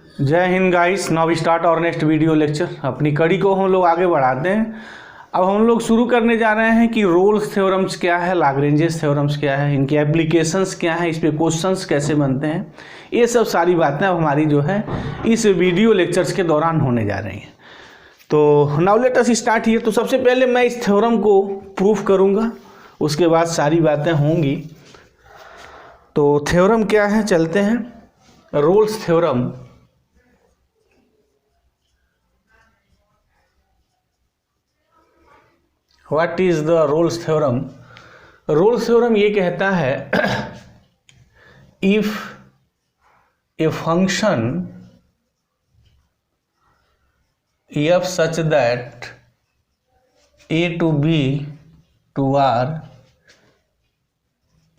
जय हिंद guys. Now we start our next video lecture. अपनी कड़ी को हम लोग आगे बढ़ाते हैं। अब हम लोग शुरू करने जा रहे हैं कि रोल्स थ्योरम्स क्या है, लाग्रेंजेस थ्योरम्स क्या है, इनकी एप्लीकेशंस क्या है, इस पे क्वेश्चंस कैसे बनते हैं, ये सब सारी बातें अब हमारी जो है इस वीडियो लेक्चर्स के दौरान होने जा रही हैं। तो now let us start here. तो सबसे पहले मैं इस थ्योरम को प्रूफ करूँगा, उसके बाद सारी बातें होंगी। तो थ्योरम क्या है, चलते हैं। Rolle's theorem what is the Rolle's theorem? Rolle's theorem ये कहता है if a function f such that a to b to r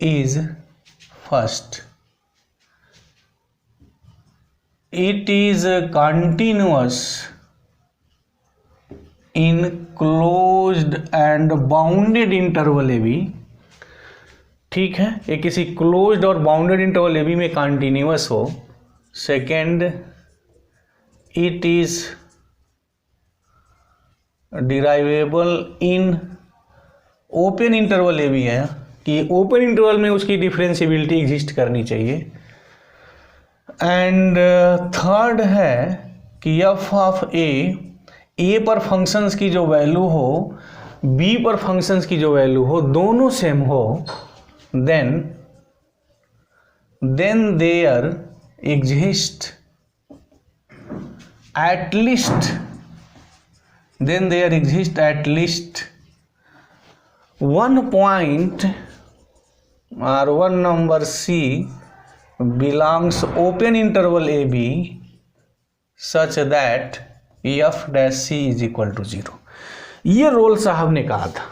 is first, it is continuous in closed and bounded interval AB। ठीक है, ये किसी closed और bounded interval AB में continuous हो। Second, it is derivable in open interval AB है कि open interval में उसकी डिफरेंशिएबिलिटी एग्जिस्ट करनी चाहिए। एंड थर्ड है कि एफ ऑफ ए पर फंक्शंस की जो वैल्यू हो, बी पर फंक्शंस की जो वैल्यू हो, दोनों सेम हो, then there exist at least one point और one number C belongs open interval AB such that f dash c is equal to 0। ये रोल साहब ने कहा था,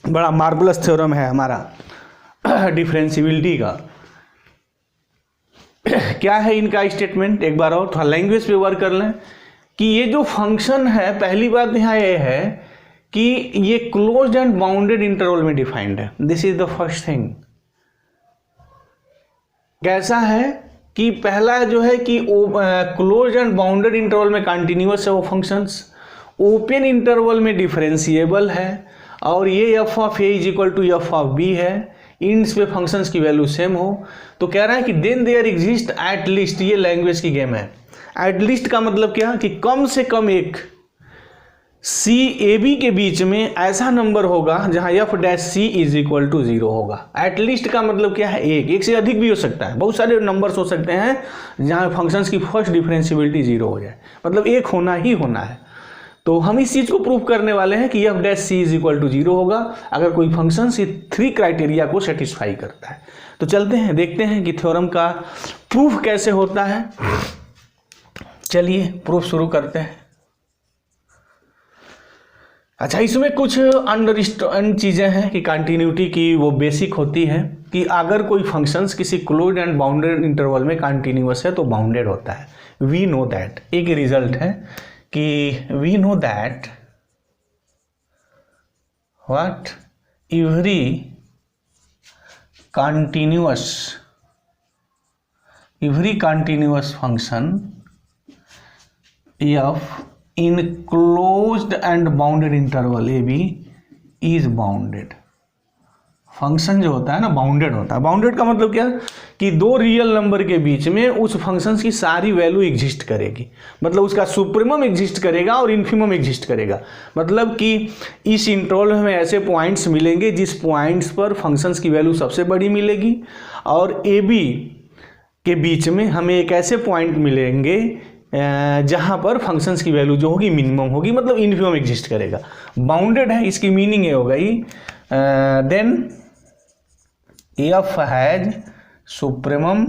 बड़ा मार्वलस थ्योरम है हमारा डिफरेंशिएबिलिटी का। क्या है इनका स्टेटमेंट, एक बार और थोड़ा लैंग्वेज पे वर्क कर लें कि ये जो फंक्शन है, पहली बात यहाँ ये है कि ये क्लोज्ड एंड बाउंडेड इंटरवल में डिफाइंड है। This is the first thing. कैसा है कि पहला जो है कि क्लोज एंड बाउंडेड इंटरवल में कंटिन्यूअस है वो फंक्शंस, ओपन इंटरवल में डिफरेंशिएबल है, और ये f of A is equal to F of b है। इंड्स पे फंक्शंस की वैल्यू सेम हो। तो कह रहा है कि then there exist at least, ये लैंग्वेज की गेम है। एट लीस्ट का मतलब क्या कि कम से कम एक सी ए बी के बीच में ऐसा नंबर होगा जहां f dash C is equal to 0 होगा। एट लीस्ट का मतलब क्या है, एक से अधिक भी हो सकता है, बहुत सारे नंबर्स हो सकते हैं जहां फंक्शंस की फर्स्ट डिफरेंशिएबिलिटी 0 हो जाए, मतलब एक होना ही होना है। तो हम इस चीज को प्रूव करने वाले हैं कि F dash C is equal to 0 होगा अगर कोई फंक्शन ये 3 क्राइटेरिया को सेटिस्फाई करता है। तो चलते हैं, देखते हैं कि थ्योरम का प्रूफ कैसे होता है। चलिए प्रूफ शुरू करते हैं। अच्छा, इसमें कुछ अंडरस्टैंड चीज़ें हैं कि कंटिन्यूटी की वो बेसिक होती है कि अगर कोई फंक्शंस किसी क्लोज्ड एंड बाउंडेड इंटरवल में कंटिन्यूअस है तो बाउंडेड होता है। वी नो दैट, एक रिजल्ट है कि we know that what every continuous function f in closed and bounded interval AB is bounded। Function जो होता है ना बाउंडेड होता है। बाउंडेड का मतलब क्या कि दो रियल नंबर के बीच में उस फंक्शन की सारी वैल्यू एग्जिस्ट करेगी, मतलब उसका सुप्रीमम एग्जिस्ट करेगा और इन्फीमम एग्जिस्ट करेगा। मतलब कि इस इंटरवल में हमें ऐसे पॉइंट्स मिलेंगे जिस पॉइंट्स पर फंक्शंस की वैल्यू सबसे बड़ी मिलेगी, और ए बी के बीच में हमें एक ऐसे पॉइंट मिलेंगे जहां पर फंक्शंस की वैल्यू जो होगी मिनिमम होगी, मतलब इन्फिमम एग्जिस्ट करेगा। बाउंडेड है, इसकी मीनिंग ये हो गई then f has supremum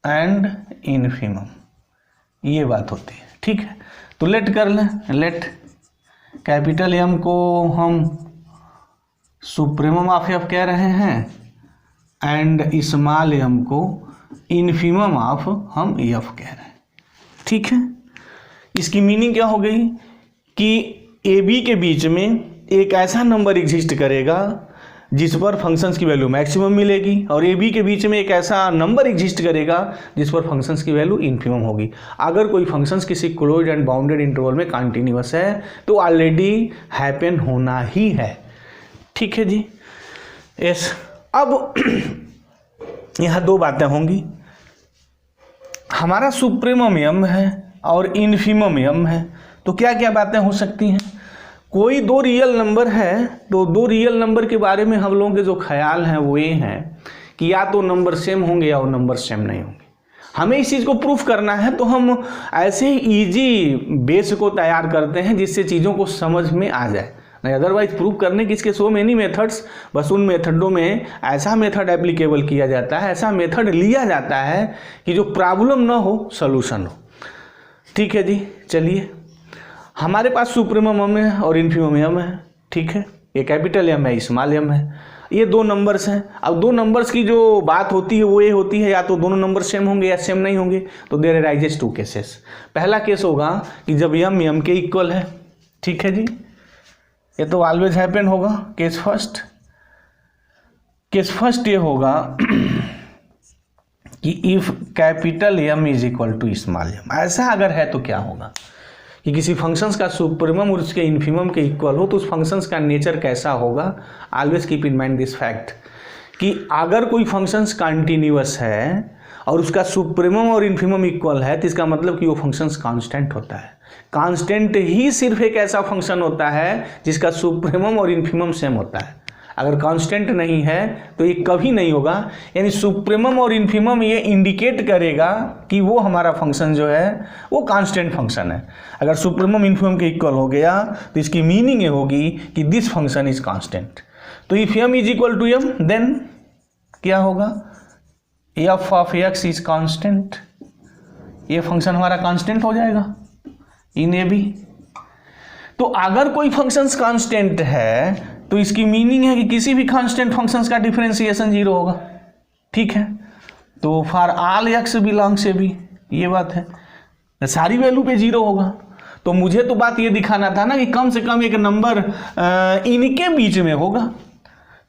and infimum, ये बात होती है। ठीक है, तो लेट कर लें, लेट कैपिटल एम को हम सुप्रीमम ऑफ एफ कह रहे हैं एंड स्मॉल एम को इन्फीमम ऑफ हम एफ कह रहे हैं। ठीक है, इसकी मीनिंग क्या हो गई कि ए बी के बीच में एक ऐसा नंबर एग्जिस्ट करेगा जिस पर फंक्शंस की वैल्यू मैक्सिमम मिलेगी, और ए बी के बीच में एक ऐसा नंबर एग्जिस्ट करेगा जिस पर फंक्शंस की वैल्यू इन्फिमम होगी। अगर कोई फंक्शंस किसी क्लोज एंड बाउंडेड इंटरवल में कंटिन्यूअस है तो ऑलरेडी हैपन होना ही है। ठीक है जी, यस। अब यहाँ दो बातें होंगी, हमारा सुप्रीमम यम है और इन्फिमम यम है, तो क्या क्या बातें हो सकती हैं। कोई दो रियल नंबर है तो दो रियल नंबर के बारे में हम लोगों के जो ख्याल हैं वो ये हैं कि या तो नंबर सेम होंगे या वो नंबर सेम नहीं होंगे। हमें इस चीज़ को प्रूफ करना है तो हम ऐसे ही इजी बेस को तैयार करते हैं जिससे चीज़ों को समझ में आ जाए, नहीं अदरवाइज प्रूफ करने की इसके सो मेनी मेथड्स, बस उन मेथडों में ऐसा मेथड एप्लीकेबल किया जाता है, ऐसा मेथड लिया जाता है कि जो प्रॉब्लम ना हो सॉल्यूशन हो। ठीक है जी, चलिए हमारे पास सुप्रीमम यम है और इन्फिमम यम है। ठीक है, ये कैपिटल यम है, स्मॉल यम है, ये दो नंबर्स हैं। अब दो नंबर्स की जो बात होती है वो ये होती है या तो दोनों नंबर सेम होंगे या सेम नहीं होंगे, तो देयर अराइजेस टू केसेस। पहला केस होगा कि जब यम यम के इक्वल है। ठीक है जी, ये तो ऑलवेज हैपन होगा। केस फर्स्ट ये होगा कि if capital M is equal to small M. ऐसा अगर है तो क्या होगा कि किसी फंक्शंस का सुप्रीमम और उसके इन्फिमम के इक्वल हो तो उस फंक्शंस का नेचर कैसा होगा। Always keep in mind this fact कि अगर कोई फंक्शंस कंटिन्यूअस है और उसका सुप्रीमम और इन्फिमम इक्वल है तो इसका मतलब कि वो फंक्शंस कांस्टेंट होता है। कांस्टेंट ही सिर्फ एक ऐसा फंक्शन होता है जिसका सुप्रीमम और इन्फिमम सेम होता है। अगर कांस्टेंट नहीं है तो ये कभी नहीं होगा। यानी सुप्रीमम और इन्फिमम ये इंडिकेट करेगा कि वो हमारा फंक्शन जो है वो कांस्टेंट फंक्शन है। अगर सुप्रीमम इन्फिमम के इक्वल हो गया तो इसकी मीनिंग ये होगी कि दिस फंक्शन इज कांस्टेंट। तो if m is equal to m then क्या होगा, f of x is constant. ये फंक्शन हमारा कांस्टेंट हो जाएगा इन ए बी। तो अगर कोई फंक्शंस कांस्टेंट है तो इसकी मीनिंग है कि किसी भी कांस्टेंट फंक्शंस का डिफरेंशिएशन जीरो होगा। ठीक है, तो for all x belongs A b, ये बात है, सारी वैल्यू पे जीरो होगा। तो मुझे तो बात ये दिखाना था ना कि कम से कम एक नंबर इनके बीच में होगा।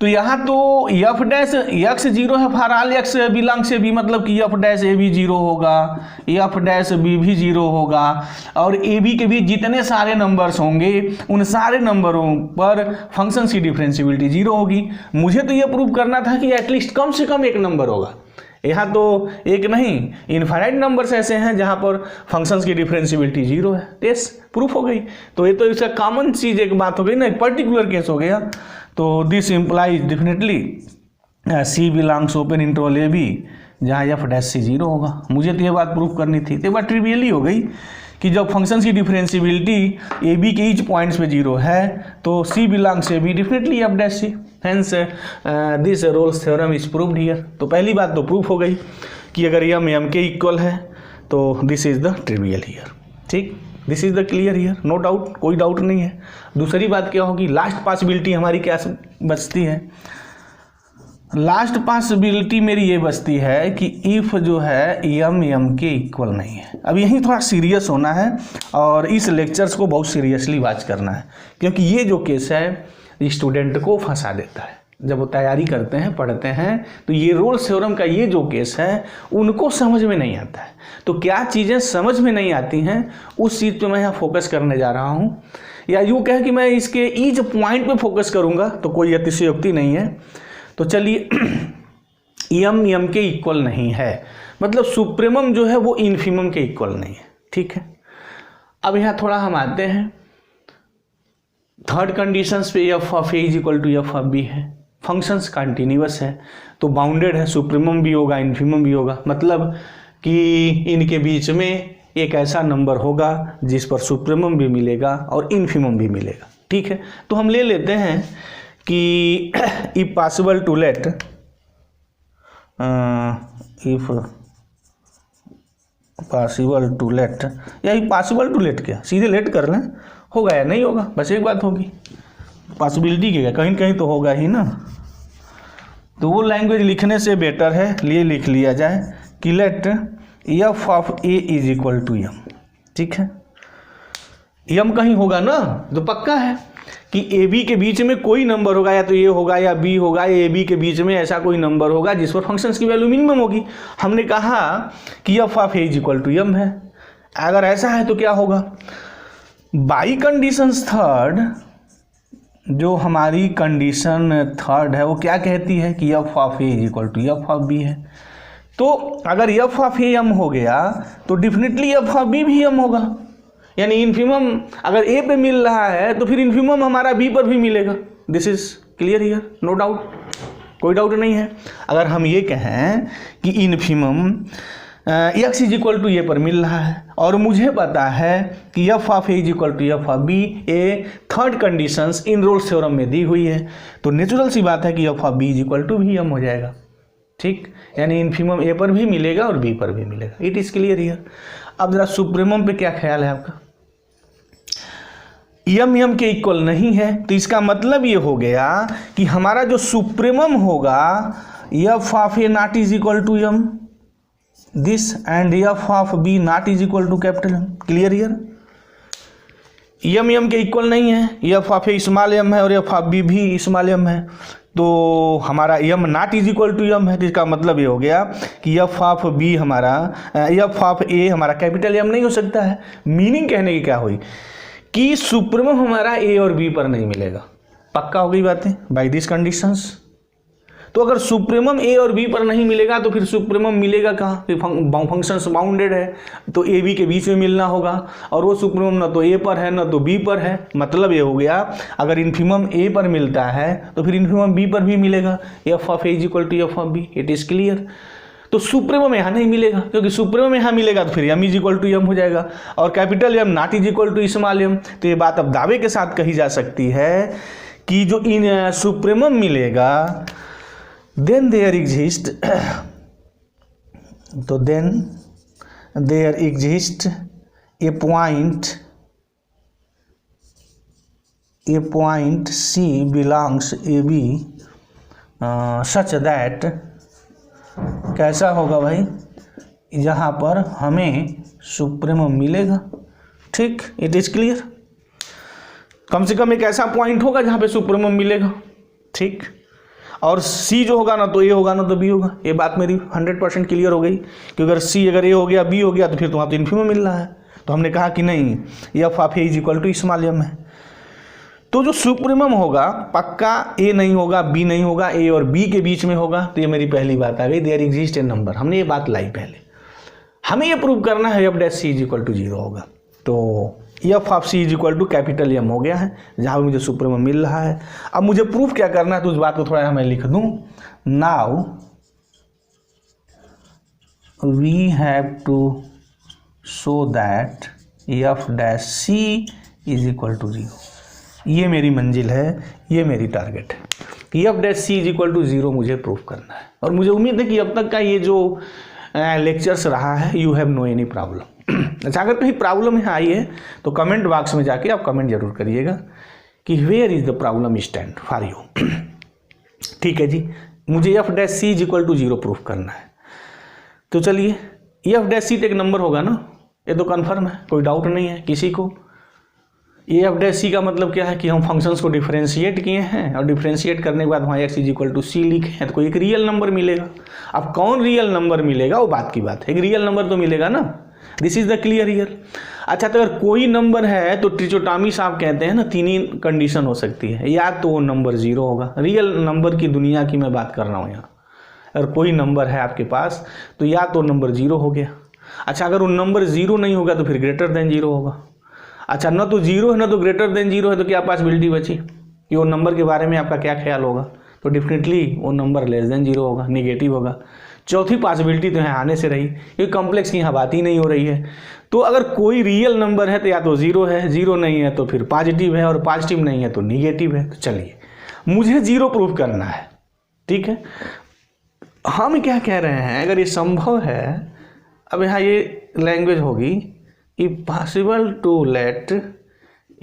तो यहाँ तो एफ डैश एक्स जीरो है फॉर ऑल एक्स बिलोंग से बी, मतलब कि एफ डैश ए भी जीरो होगा, एफ डैश बी भी जीरो होगा, और ए बी के बीच जितने सारे नंबर्स होंगे उन सारे नंबरों पर फंक्शंस की डिफरेंशिएबिलिटी जीरो होगी। मुझे तो ये प्रूव करना था कि एटलीस्ट कम से कम एक नंबर होगा। यहाँ तो एक नहीं, इनफाइनाइट नंबर्स ऐसे हैं जहाँ पर फंक्शंस की डिफरेंशिएबिलिटी जीरो है। यस, प्रूफ हो गई। तो ये तो इसका कॉमन चीज़ एक बात हो गई ना, एक पर्टिकुलर केस हो गया। तो this implies definitely c belongs open interval a b जहाँ एफ डैश सी जीरो होगा। मुझे तो ये बात प्रूफ करनी थी, तो बात ट्रिवियली हो गई कि जब फंक्शंस की डिफरेंशिएबिलिटी ए बी के ईच पॉइंट्स पे जीरो है तो C belongs A B definitely F dash C, hence this Rolle's theorem is proved here. तो पहली बात तो प्रूफ हो गई कि अगर यम एम के इक्वल है तो this is the trivial here. ठीक, this is the clear here, no doubt, कोई डाउट नहीं है। दूसरी बात क्या होगी, लास्ट पॉसिबिलिटी हमारी क्या बचती है। लास्ट पॉसिबिलिटी मेरी ये बचती है कि इफ जो है यम एम के इक्वल नहीं है। अब यहीं थोड़ा सीरियस होना है और इस लेक्चर्स को बहुत सीरियसली वॉच करना है, क्योंकि ये जो केस है स्टूडेंट को फंसा देता है। जब वो तैयारी करते हैं, पढ़ते हैं, तो ये रोल्स थ्योरम का ये जो केस है उनको समझ में नहीं आता है। तो क्या चीज़ें समझ में नहीं आती हैं उस चीज़ पे मैं यहाँ फोकस करने जा रहा हूँ, या यूँ कह कि मैं इसके ईच पॉइंट पे फोकस करूँगा तो कोई अतिशयोक्ति नहीं है। तो चलिए, यम एम के इक्वल नहीं है, मतलब सुप्रीमम जो है वो इन्फिमम के इक्वल नहीं है। ठीक है, अब यहाँ थोड़ा हम आते हैं थर्ड कंडीशंस पे। F of A is equal to F of b है, फंक्शंस कंटिन्यूअस है तो बाउंडेड है, सुप्रीमम भी होगा इन्फिमम भी होगा, मतलब कि इनके बीच में एक ऐसा नंबर होगा जिस पर सुप्रीमम भी मिलेगा और इन्फिमम भी मिलेगा। ठीक है, तो हम ले लेते हैं कि if possible to let if possible to let, या पॉसिबल टू लेट क्या सीधे लेट कर लें, होगा या नहीं होगा, बस एक बात होगी। पॉसिबिलिटी क्या, कहीं कहीं तो होगा ही ना। तो वो लैंग्वेज लिखने से बेटर है, लिए लिख लिया जाए कि let f of A is equal to m. ठीक है, एम कहीं होगा ना, तो पक्का है कि ए बी के बीच में कोई नंबर होगा, या तो ए होगा या बी होगा, या ए बी के बीच में ऐसा कोई नंबर होगा जिस पर फंक्शंस की वैल्यू मिनिमम होगी। हमने कहा कि F of A is equal to M है। अगर ऐसा है तो क्या होगा, बाई कंडीशंस थर्ड, जो हमारी कंडीशन थर्ड है वो क्या कहती है कि F of A is equal to F of b है। तो अगर एफ ऑफ ए एम हो गया तो डेफिनेटली एफ ऑफ बी भी एम होगा, यानी इन्फिमम अगर ए पे मिल रहा है तो फिर इन्फिमम हमारा बी पर भी मिलेगा। This is clear here, no doubt, कोई डाउट नहीं है। अगर हम ये कहें कि infimum X is equal to A पर मिल रहा है और मुझे पता है कि F of A is equal to F of B, a third conditions in Rolle's theorem में दी हुई है, तो नेचुरल सी बात है कि F of b is equal to भी एम हो जाएगा। ठीक, यानी इन्फिमम ए पर भी मिलेगा और बी पर भी मिलेगा। It is clear here. अब जरा सुप्रीमम पे क्या ख्याल है आपका, एम एम के इक्वल नहीं है, तो इसका मतलब ये हो गया कि हमारा जो सुप्रीमम होगा f of a not is equal to m this and f of b not is equal to capital m. Clear here, m m के इक्वल नहीं है, F of a small m है और एफ ऑफ बी भी small m है, तो हमारा m not is equal to M है। तो इसका मतलब ये हो गया कि एफ ऑफ बी हमारा, एफ ऑफ ए हमारा कैपिटल एम नहीं हो सकता है। मीनिंग कहने की क्या हुई कि सुप्रीमम हमारा ए और बी पर नहीं मिलेगा। पक्का हो गई बातें बाय दिस कंडीशंस। तो अगर सुप्रीमम ए और बी पर नहीं मिलेगा तो फिर सुप्रीमम मिलेगा कहाँ, फंक्शंस बाउंडेड है तो ए बी के बीच में मिलना होगा, और वो सुप्रीमम ना तो ए पर है ना तो बी पर है। मतलब ये हो गया अगर इन्फिमम ए पर मिलता है तो फिर इन्फिमम बी पर भी मिलेगा, f of A is equal to F of b. It is clear. तो सुप्रीमम यहाँ नहीं मिलेगा, क्योंकि सुप्रीमम यहाँ मिलेगा तो फिर m is equal to m हो जाएगा और capital m not is equal to small m. तो ये बात अब दावे के साथ कही जा सकती है कि जो इन सुप्रीमम मिलेगा then there exist तो then there exist a point C belongs AB such that कैसा होगा भाई, यहाँ पर हमें सुप्रीमम मिलेगा। ठीक, इट इज क्लियर। कम से कम एक ऐसा पॉइंट होगा जहाँ पे सुप्रीमम मिलेगा। ठीक, और C जो होगा ना तो A होगा ना तो B होगा। ये बात मेरी 100% क्लियर हो गई, क्योंकि अगर C अगर A हो गया B हो गया तो फिर तो वहाँ तो इन्फिमम मिल रहा है। तो हमने कहा कि नहीं, f of A is equal to small m है। तो जो सुप्रीमम होगा पक्का A नहीं होगा, B नहीं होगा, A और B के बीच में होगा। तो ये मेरी पहली बात आ गई, देयर एग्जिस्ट ए नंबर। हमने ये बात लाई पहले, हमें ये प्रूव करना है f dash C is equal to 0 होगा। तो F of C is equal to capital m हो गया है, जहाँ भी मुझे सुप्रीमम मिल रहा है। अब मुझे प्रूफ क्या करना है, तो उस बात को थोड़ा मैं लिख दूं। Now we have to show that F dash C is equal to 0। ये मेरी मंजिल है, ये मेरी टारगेट है कि F dash C is equal to 0 मुझे प्रूफ करना है। और मुझे उम्मीद है कि अब तक का ये जो लेक्चर्स रहा है, you have no any problem. अच्छा, अगर कहीं प्रॉब्लम है आई है तो कमेंट बॉक्स में जाके आप कमेंट जरूर करिएगा कि where is the problem stand for you. ठीक है जी, मुझे f dash C is equal to 0 proof करना है। तो चलिए, एफ डैश सी तो एक नंबर होगा ना, ये तो कन्फर्म है, कोई डाउट नहीं है किसी को। ये एफ डैश सी का मतलब क्या है कि हम फंक्शंस को डिफरेंशिएट किए हैं और डिफरेंशिएट करने के बाद वहाँ एक्स इज इक्वल टू सी लिखे हैं, तो कोई एक रियल नंबर मिलेगा। अब कौन रियल नंबर मिलेगा वो बात की बात है, एक रियल नंबर तो मिलेगा ना। This is the clear here. अच्छा, तो अगर कोई नंबर है तो ट्रिचोटॉमी साहब कहते हैं ना, 3 ही कंडीशन हो सकती है, या तो वो नंबर 0 होगा, रियल नंबर की दुनिया की मैं बात कर रहा हूँ यहाँ। अगर कोई नंबर है आपके पास तो या तो नंबर 0 हो गया। अच्छा, अगर वो नंबर 0 नहीं होगा तो फिर ग्रेटर देन 0 होगा। अच्छा, न तो 0 है ना तो ग्रेटर देन 0 है, तो क्या पॉसिबिलिटी बची कि वो नंबर के बारे में आपका क्या ख्याल होगा? तो डेफिनेटली वो नंबर लेस देन 0 होगा, निगेटिव होगा। चौथी पॉसिबिलिटी तो यहाँ आने से रही, क्योंकि कॉम्प्लेक्स की यहाँ बात ही नहीं हो रही है। तो अगर कोई रियल नंबर है तो या तो 0 है, 0 नहीं है तो फिर पॉजिटिव है, और पॉजिटिव नहीं है तो निगेटिव है। तो चलिए, मुझे 0 प्रूफ करना है। ठीक है, हम क्या कह रहे हैं, अगर ये संभव है, अब यहाँ ये लैंग्वेज होगी कि possible to let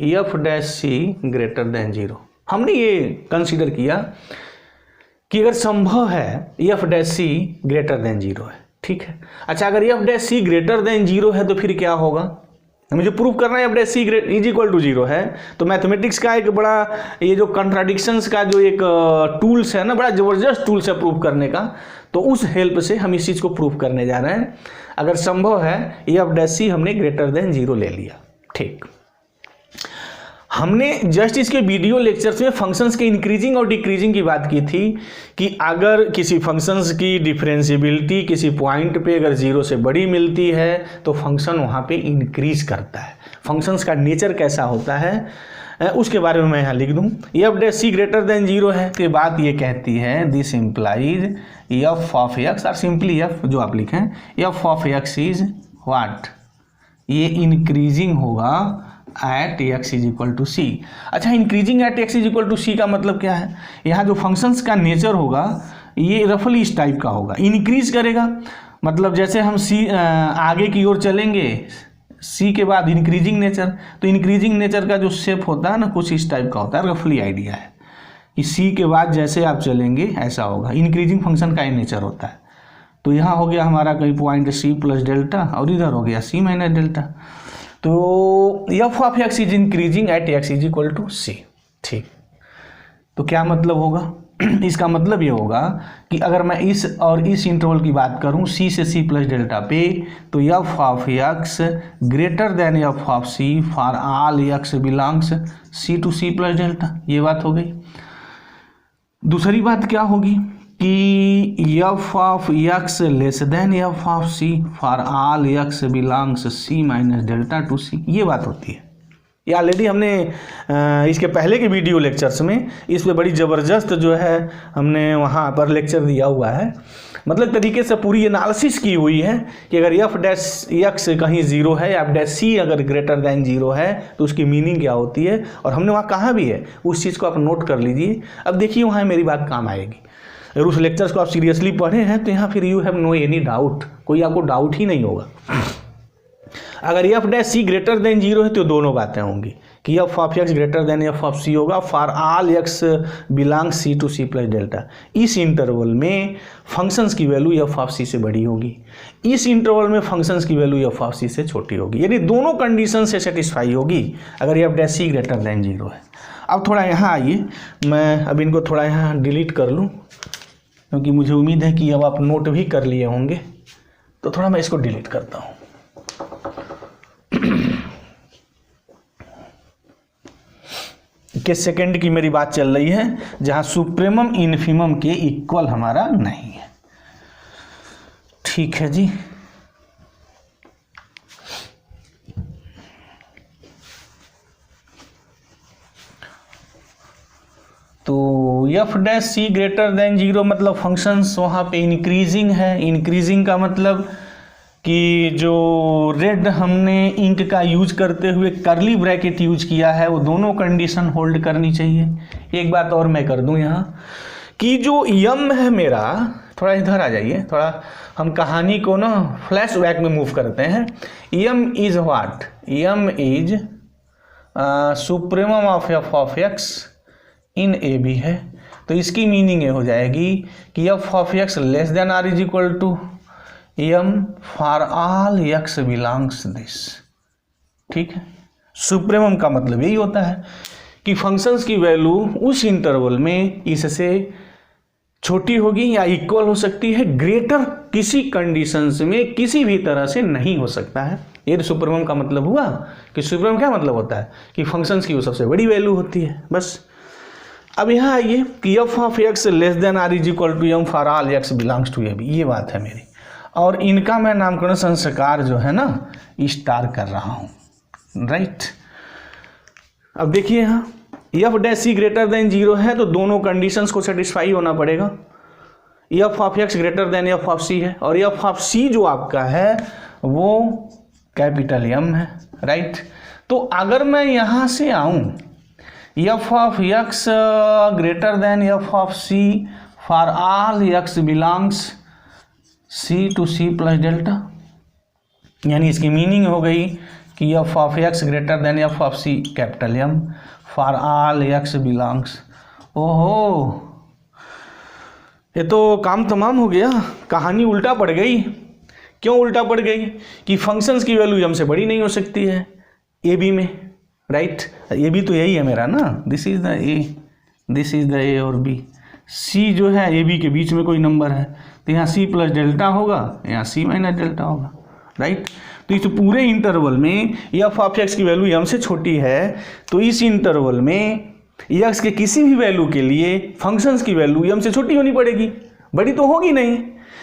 f dash C greater than 0। हमने ये कंसीडर किया कि अगर संभव है एफ डैश सी ग्रेटर देन 0 है। ठीक है, अच्छा, अगर एफ डैश सी ग्रेटर देन 0 है तो फिर क्या होगा? मुझे प्रूव करना है f dash C is equal to 0 है। तो मैथमेटिक्स का एक बड़ा ये जो कॉन्ट्राडिक्शंस का जो एक टूल्स है ना, बड़ा ज़बरदस्त टूल्स है प्रूव करने का। तो उस हेल्प से हम इस चीज़ को प्रूव करने जा रहे हैं। अगर संभव है एफ डैश सी हमने ग्रेटर देन 0 ले लिया, ठीक। हमने जस्ट इसके वीडियो लेक्चर्स में फंक्शंस के इंक्रीजिंग और डिक्रीजिंग की बात की थी कि अगर किसी फंक्शंस की डिफरेंशिएबिलिटी किसी पॉइंट पे अगर 0 से बड़ी मिलती है तो फंक्शन वहाँ पे इंक्रीज करता है। फंक्शंस का नेचर कैसा होता है उसके बारे में मैं यहाँ लिख दूँ। एफ डैश सी ग्रेटर देन 0 है तो ये बात ये कहती है this implies F of X और सिंपली एफ जो आप लिखें F of x is what, ये इंक्रीजिंग होगा at X is equal to C. अच्छा, increasing at X is equal to C का मतलब क्या है? यहाँ जो फंक्शंस का नेचर होगा ये रफली इस टाइप का होगा, इंक्रीज करेगा। मतलब जैसे हम सी आगे की ओर चलेंगे, सी के बाद इंक्रीजिंग नेचर, तो इंक्रीजिंग नेचर का जो शेप होता है ना कुछ इस टाइप का होता है। रफली आइडिया है कि सी के बाद जैसे आप चलेंगे ऐसा होगा, इंक्रीजिंग फंक्शन का ये नेचर होता है। तो यहाँ हो गया हमारा कहीं पॉइंट सी प्लस डेल्टा और इधर हो गया सी माइनस डेल्टा। तो F of x is increasing at X is equal to C, ठीक। तो क्या मतलब होगा? इसका मतलब ये होगा कि अगर मैं इस और इस इंटरवल की बात करूं सी से सी प्लस डेल्टा पे, तो F of x greater than F of C for all x belongs C to C plus delta, ये बात हो गई। दूसरी बात क्या होगी कि F of x less than F of C for all x belongs C minus delta to C, ये बात होती है। ये ऑलरेडी हमने इसके पहले के वीडियो लेक्चर्स में इस पे बड़ी ज़बरदस्त जो है हमने वहाँ पर लेक्चर दिया हुआ है। मतलब तरीके से पूरी एनालिसिस की हुई है कि अगर एफ डैश एक्स कहीं 0 है, एफ डैश सी अगर ग्रेटर देन 0 है तो उसकी मीनिंग क्या होती है, और हमने वहाँ कहा भी है, उस चीज़ को आप नोट कर लीजिए। अब देखिए वहाँ मेरी बात काम आएगी। अगर उस लेक्चर्स को आप सीरियसली पढ़े हैं तो यहाँ फिर you have no any doubt, कोई आपको डाउट ही नहीं होगा। अगर एफ डैश सी ग्रेटर देन 0 है तो दोनों बातें होंगी कि F of x greater than F of C होगा for all x belong C to C plus delta. इस इंटरवल में फंक्शंस की वैल्यू एफ ऑफ सी से बड़ी होगी, इस इंटरवल में फंक्शंस की वैल्यू एफ ऑफ सी से छोटी होगी, यानी दोनों कंडीशन से सेटिस्फाई होगी अगर एफ डैश सी ग्रेटर देन 0 है। अब थोड़ा यहाँ आइए, मैं अब इनको थोड़ा यहाँ डिलीट कर लूँ क्योंकि मुझे उम्मीद है कि अब आप नोट भी कर लिए होंगे, तो थोड़ा मैं इसको डिलीट करता हूँ। किस सेकंड की मेरी बात चल रही है जहां सुप्रीमम इन्फीमम के इक्वल हमारा नहीं है, ठीक है जी। तो एफ डैश सी ग्रेटर देन 0 मतलब फंक्शंस वहाँ पे इंक्रीजिंग है। इंक्रीजिंग का मतलब कि जो रेड हमने इंक का यूज करते हुए करली ब्रैकेट यूज किया है वो दोनों कंडीशन होल्ड करनी चाहिए। एक बात और मैं कर दूं यहाँ कि जो यम है मेरा, थोड़ा इधर आ जाइए, थोड़ा हम कहानी को ना फ्लैशबैक में मूव करते हैं। M is what, M is supremum of F of X in A B है। तो इसकी मीनिंग ये हो जाएगी कि F of x less than or is equal to M for all x belongs this, ठीक है। सुप्रीमम का मतलब यही होता है कि फंक्शंस की वैल्यू उस इंटरवल में इससे छोटी होगी या इक्वल हो सकती है, ग्रेटर किसी कंडीशंस में किसी भी तरह से नहीं हो सकता है। ये सुप्रीमम का मतलब हुआ कि सुप्रीमम क्या मतलब होता है कि फंक्शंस की वो सबसे बड़ी वैल्यू होती है, बस। अब यहाँ आइए कि F of x less than or is equal to M for all x belongs to a b, ये बात है मेरी। और इनका मैं नामकरण संस्कार जो है ना स्टार कर रहा हूँ, राइट। अब देखिए यहाँ एफ डैश सी ग्रेटर देन 0 है तो दोनों कंडीशंस को सेटिस्फाई होना पड़ेगा। F of x greater than F of C है और एफ ऑफ सी जो आपका है वो कैपिटल एम है, राइट। तो अगर मैं यहाँ से आऊँ f of x greater than F of C for all x belongs C to C plus delta, यानी इसकी मीनिंग हो गई कि F of x greater than F of c capital M for all x belongs. ओहो, ये तो काम तमाम हो गया, कहानी उल्टा पड़ गई। क्यों उल्टा पड़ गई? कि फंक्शंस की वैल्यू एम से बड़ी नहीं हो सकती है, ए बी में, राइट। ए बी तो यही है मेरा ना, this is the A, this is the ए और बी। सी जो है ए बी के बीच में कोई नंबर है, तो यहाँ सी प्लस डेल्टा होगा, यहाँ सी माइनस डेल्टा होगा, राइट। तो इस पूरे इंटरवल में एफ ऑफ एक्स की वैल्यू एम से छोटी है, तो इस इंटरवल में एक्स के किसी भी वैल्यू के लिए फंक्शंस की वैल्यू एम से छोटी होनी पड़ेगी, बड़ी तो होगी नहीं।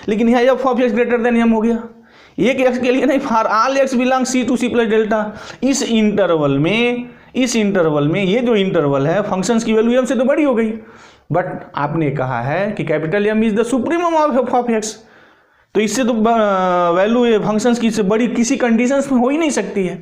लेकिन यहाँ f of x greater than m हो गया, एक एक्स के लिए नहीं, for all x belong C to C plus delta. इस इंटरवल में ये जो इंटरवल है फंक्शंस की वैल्यू एम से तो बड़ी हो गई, बट आपने कहा है कि capital m is the supremum of F of x, तो इससे तो वैल्यू फंक्शंस की से बड़ी किसी कंडीशंस में हो ही नहीं सकती है,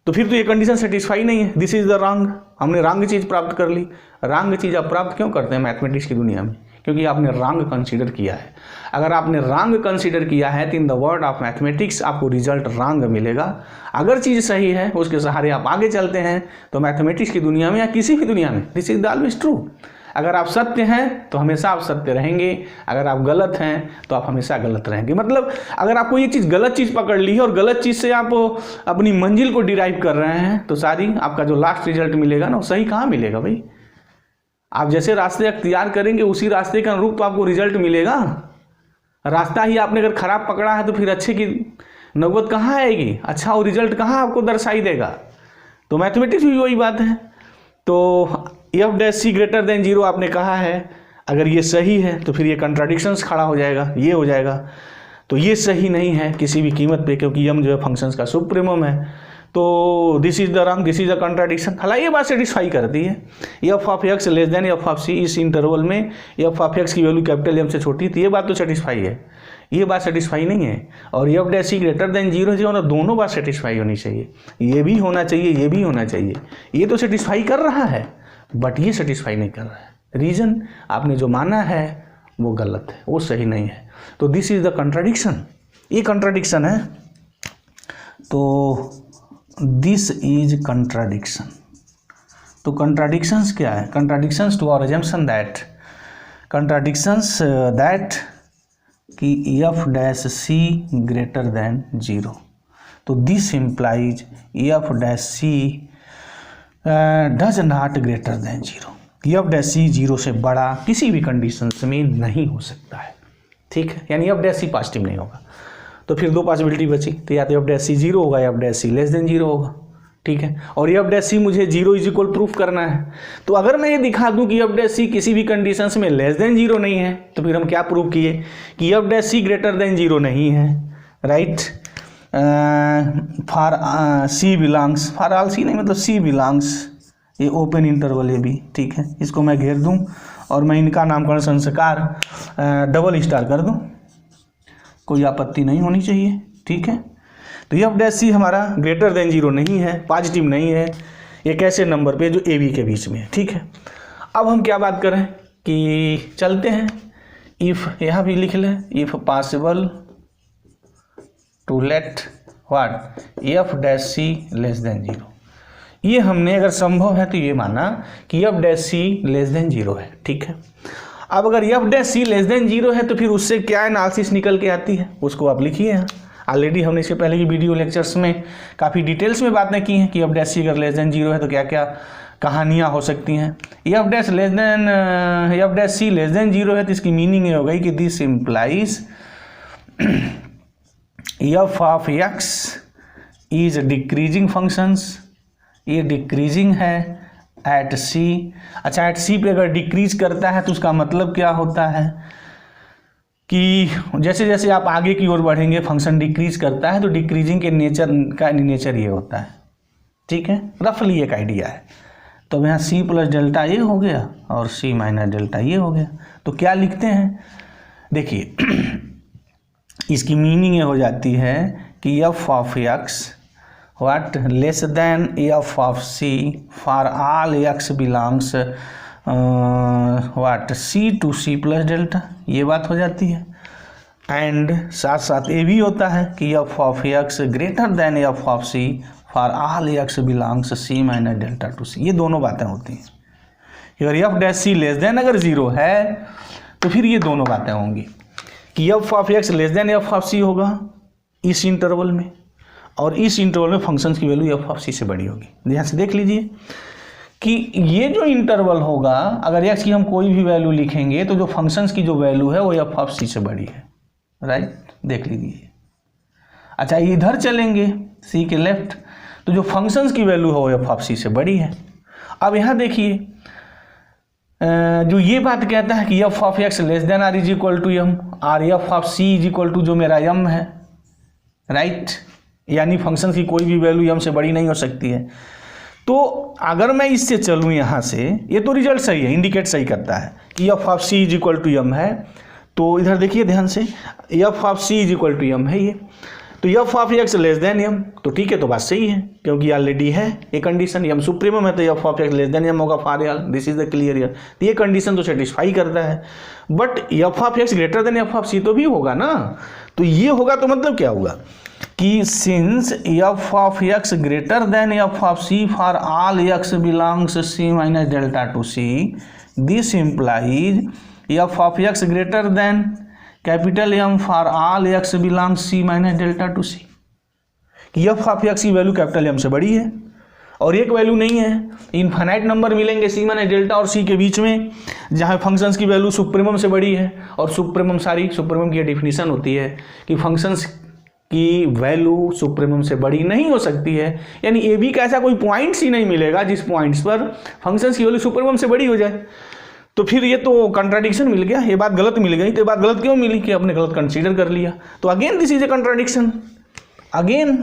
तो फिर तो ये कंडीशन सेटिस्फाई नहीं है। दिस इज द रॉन्ग, हमने रॉन्ग चीज़ प्राप्त कर ली। रॉन्ग चीज़ आप प्राप्त क्यों करते हैं मैथमेटिक्स की दुनिया में? क्योंकि आपने रॉन्ग कंसीडर किया है। अगर आपने रॉन्ग कंसीडर किया है तो in the word of mathematics आपको रिजल्ट रॉन्ग मिलेगा। अगर चीज़ सही है उसके सहारे आप आगे चलते हैं, तो मैथमेटिक्स की दुनिया में या किसी भी दुनिया में दिस इज ऑलवेज ट्रू। अगर आप सत्य हैं तो हमेशा आप सत्य रहेंगे, अगर आप गलत हैं तो आप हमेशा गलत रहेंगे। मतलब अगर आपको ये चीज़ गलत चीज़ पकड़ ली है और गलत चीज़ से आप अपनी मंजिल को डिराइव कर रहे हैं, तो सारी आपका जो लास्ट रिजल्ट मिलेगा ना वो सही कहाँ मिलेगा भाई? आप जैसे रास्ते अख्तियार करेंगे उसी रास्ते के अनुरूप तो आपको रिजल्ट मिलेगा। रास्ता ही आपने अगर खराब पकड़ा है तो फिर अच्छे की नौबत कहाँ आएगी, अच्छा वो रिजल्ट कहाँ आपको दर्शाई देगा? तो मैथमेटिक्स भी वही बात है। तो एफ डैश सी ग्रेटर देन जीरो आपने कहा है, अगर ये सही है तो फिर ये कंट्राडिक्शंस खड़ा हो जाएगा, ये हो जाएगा, तो ये सही नहीं है किसी भी कीमत पे, क्योंकि एम जो है फंक्शंस का सुप्रीमम है। तो this is the wrong, this is the contradiction. हालांकि ये बात सेटिस्फाई करती है, F of x less than F of C, इस इंटरवल में एफ ऑफ एक्स की वैल्यू कैपिटल एम से छोटी थी, ये बात तो सेटिस्फाई है। ये बात सेटिस्फाई नहीं है। और एफ डैश सी ग्रेटर देन जीरो जो है दोनों बात सेटिस्फाई होनी चाहिए, ये भी होना चाहिए, ये भी होना चाहिए। ये तो सेटिस्फाई कर रहा है बट ये सेटिस्फाई नहीं कर रहा है। रीज़न आपने जो माना है वो गलत है, वो सही नहीं है। तो दिस इज द कंट्राडिक्शन, ये कंट्राडिक्शन है। तो दिस इज कंट्राडिक्शन। तो कंट्राडिक्शंस क्या है? Contradictions to our assumption that, contradictions that कि एफ डैश सी ग्रेटर देन जीरो। तो this implies F dash c does not greater than zero. F dash c zero से बड़ा किसी भी कंडीशंस में नहीं हो सकता है, ठीक है। यानी एफ डैश सी पॉजिटिव नहीं होगा। तो फिर दो पॉसिबिलिटी बची, तो या तो एफ डैश सी जीरो होगा या F dash C less than zero होगा, ठीक है। और एफ डैश सी मुझे जीरो इज इक्वल प्रूफ करना है। तो अगर मैं ये दिखा दूं कि एफ डैश सी किसी भी कंडीशंस में लेस देन जीरो नहीं है, तो फिर हम क्या प्रूव किए कि एफ डैश सी ग्रेटर देन जीरो नहीं है, right. For C belongs, for all C नहीं, मतलब सी बिलोंग्स, ये ओपन इंटरवल है भी, ठीक है। इसको मैं घेर दूं और मैं इनका नामकरण संस्कार डबल स्टार कर दूं, कोई आपत्ति नहीं होनी चाहिए, ठीक है। तो एफ डैश सी हमारा ग्रेटर देन जीरो नहीं है, पॉजिटिव नहीं है, एक ऐसे नंबर पे जो ए बी के बीच में है, ठीक है। अब हम क्या बात करें कि चलते हैं, इफ़ यहाँ भी लिख लें, if possible to let what F dash C less than zero. ये हमने अगर संभव है तो ये माना कि F dash C less than zero है, ठीक है। अब अगर F dash C less than zero है तो फिर उससे क्या एनालिसिस निकल के आती है, उसको आप लिखिए यहाँ। ऑलरेडी हमने इसके पहले की वीडियो लेक्चर्स में काफ़ी डिटेल्स में बातें की हैं कि एफ डैश सी अगर लेस देन जीरो है तो क्या क्या कहानियाँ हो सकती हैं। F dash less than, F dash C less than zero है तो इसकी मीनिंग ये हो गई कि this implies F of x is decreasing functions, ये डिक्रीजिंग है एट सी। अच्छा, एट सी पे अगर डिक्रीज करता है तो उसका मतलब क्या होता है कि जैसे जैसे आप आगे की ओर बढ़ेंगे फंक्शन डिक्रीज करता है, तो डिक्रीजिंग के नेचर का नेचर ये होता है, ठीक है। रफली एक आइडिया है। तो यहाँ सी प्लस डेल्टा ये हो गया और सी माइनस डेल्टा ये हो गया। तो क्या लिखते हैं, देखिए इसकी मीनिंग ये हो जाती है कि F of x what less than f of c for all x belongs what c to c plus delta, ये बात हो जाती है। एंड साथ साथ ये भी होता है कि f of x greater than f of c for all x belongs c minus delta to c, ये दोनों बातें होती हैं। अगर f dash c less than अगर जीरो है तो फिर ये दोनों बातें होंगी कि f of x less than f of c होगा इस इंटरवल में, और इस इंटरवल में फंक्शंस की वैल्यू एफ ऑफ सी से बड़ी होगी। ध्यान से देख लीजिए कि ये जो इंटरवल होगा, अगर एक्स की हम कोई भी वैल्यू लिखेंगे तो जो फंक्शंस की जो वैल्यू है वो एफ ऑफ सी से बड़ी है, राइट, देख लीजिए। अच्छा, इधर चलेंगे सी के लेफ्ट, तो जो फंक्शंस की वैल्यू है वो एफ ऑफ सी से बड़ी है। अब यहाँ देखिए जो ये बात कहता है कि F of x less than or is equal to M, और F of C is equal to जो मेरा एम है, राइट, यानी फंक्शन की कोई भी वैल्यू एम से बड़ी नहीं हो सकती है। तो अगर मैं इससे चलूँ यहाँ से, ये तो रिजल्ट सही है, इंडिकेट सही करता है कि F of C is equal to M है। तो इधर देखिए ध्यान से, F of C is equal to M है ये, तो F of x less than M, तो ठीक है, तो बात सही है क्योंकि ऑलरेडी है ये कंडीशन, एम सुप्रीमम है तो F of x less than M होगा for L, this is the clear here. तो ये कंडीशन तो सेटिस्फाई करता है, but F of x greater than F of C तो भी होगा ना। तो ये होगा तो मतलब क्या होगा कि since F of x greater than F of C for all x belongs C minus delta to C, this implies F of x greater than capital M for all x belongs C minus delta to C, कि F of X की value capital M से बड़ी है और एक value नहीं है, infinite number मिलेंगे सी माइनस डेल्टा और सी के बीच में, जहाँ फंक्शंस की वैल्यू सुप्रीमम से बड़ी है। और सुप्रीमम सुप्रीमम की डेफिनेशन होती है कि फंक्शंस की वैल्यू सुप्रीमम से बड़ी नहीं हो सकती है, यानी ए बी का ऐसा कोई पॉइंट्स ही नहीं मिलेगा जिस पॉइंट्स पर फंक्शंस की वैल्यू सुप्रीमम से बड़ी हो जाए। तो फिर ये तो कंट्राडिक्शन मिल गया, ये बात गलत मिल गई। तो ये बात गलत क्यों मिली कि आपने गलत कंसीडर कर लिया। तो again this is a contradiction, again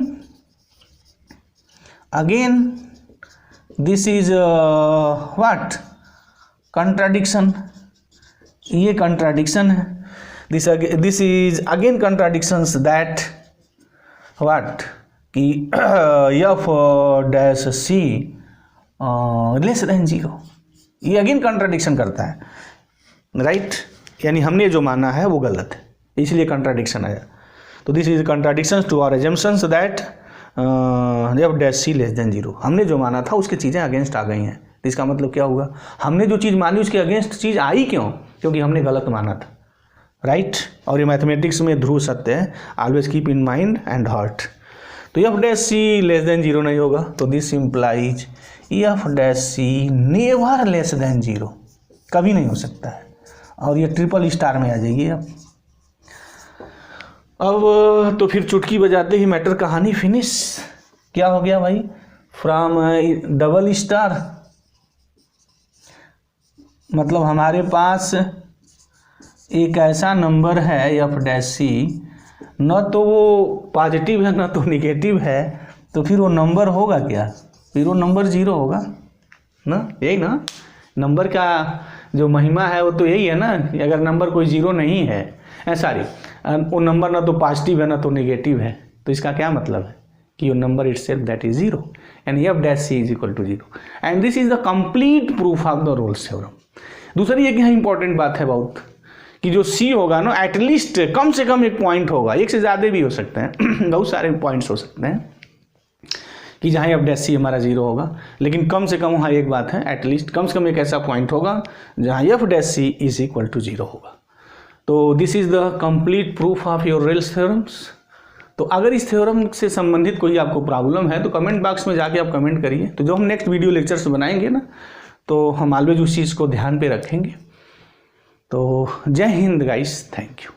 this is what, contradiction, ये कंट्राडिक्शन है। This is again contradictions that what कि F dash C less than zero, ये अगेन कंट्राडिक्शन करता है, राइट, यानी हमने जो माना है वो गलत है, इसलिए कंट्राडिक्शन आया। तो this is contradiction to our assumptions that F dash C less than zero, हमने जो माना था उसकी चीज़ें अगेंस्ट आ गई हैं। तो इसका मतलब क्या हुआ, हमने जो चीज़ मानी उसके अगेंस्ट चीज़ आई क्यों, क्योंकि हमने गलत माना था, राइट। और ये मैथमेटिक्स में ध्रुव सत्य है, always keep in mind and heart. तो F dash C less than zero नहीं होगा, तो this implies F dash C never less than zero, कभी नहीं हो सकता है, और ये ट्रिपल स्टार में आ जाइए अब तो फिर चुटकी बजाते ही मैटर कहानी फिनिश। क्या हो गया भाई, फ्रॉम डबल स्टार, मतलब हमारे पास एक ऐसा नंबर है एफ डैश सी, न तो वो पॉजिटिव है न तो निगेटिव है, तो फिर वो नंबर होगा क्या, फिर वो नंबर जीरो होगा ना, यही ना नंबर का जो महिमा है वो तो यही है ना, अगर नंबर कोई जीरो नहीं है, सॉरी वो नंबर ना तो पॉजिटिव है ना तो नेगेटिव है, तो इसका क्या मतलब है कि वो number itself that is zero, and F dash C is equal to zero, and this is the complete proof of the Rolle's theorem. दूसरी एक यहाँ इंपॉर्टेंट बात है बहुत कि जो सी होगा ना, एटलीस्ट कम से कम एक पॉइंट होगा, एक से ज़्यादा भी हो सकते हैं बहुत सारे पॉइंट्स हो सकते हैं कि जहाँ एफ डैश सी हमारा जीरो होगा, लेकिन कम से कम वहाँ एक बात है, एटलीस्ट कम से कम एक ऐसा पॉइंट होगा जहाँ F dash C is equal to zero होगा। तो this is the complete proof of your Rolle's theorems. तो अगर इस थ्योरम से संबंधित कोई आपको प्रॉब्लम है तो कमेंट बॉक्स में जाके आप कमेंट करिए, तो जो हम नेक्स्ट वीडियो लेक्चर्स बनाएंगे ना, तो हम ऑलवेज उस चीज़ को ध्यान पे रखेंगे। तो जय हिंद गाइस, थैंक यू।